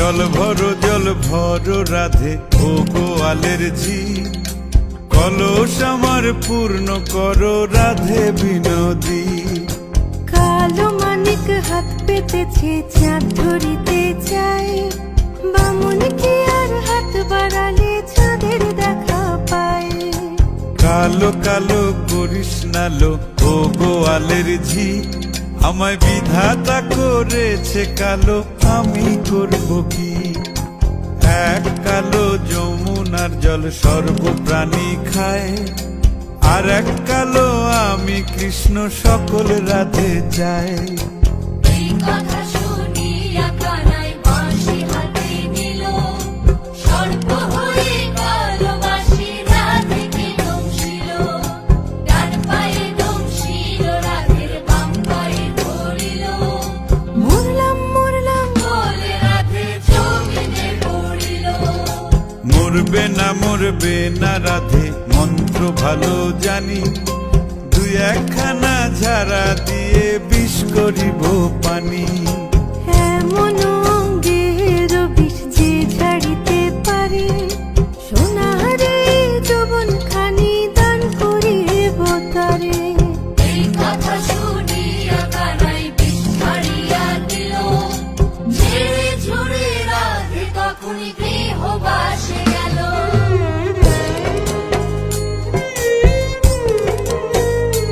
জল ভর রাধে ও গোয়ালের ঝি, কলস আমার পূর্ণ করো রাধে বিনোদী। কালো মানিক হাত পেতেছে চাঁদ ধরিতে চায়, বামুন কি আর হাত বাড়ালে চাঁদের দেখা পায়। কালো কালো করিস নালো ও গোয়ালের ঝি, আমায় বিধাতা করেছে কালো, আমি করব কি? এক কালো যমুনার জল সর্বপ্রাণী খায়, আর এক কালো আমি কৃষ্ণ সকল রাধে চাই। এই কথা শুনিয়া কানাই বাঁশি হাতে নিল, সর্প হয়ে কালো বাঁশি রাধেকে দংশিল। ডান পায়ে দংশিল রাধের, বাম পায়ে ধরিল। মরলাম মরলাম বলে রাধে জমিনে পড়িল। মরবে না রাধে মন্ত্র ভালো জানি, দুই একখানা ঝাড়া দিয়ে বিষ করিব পানি।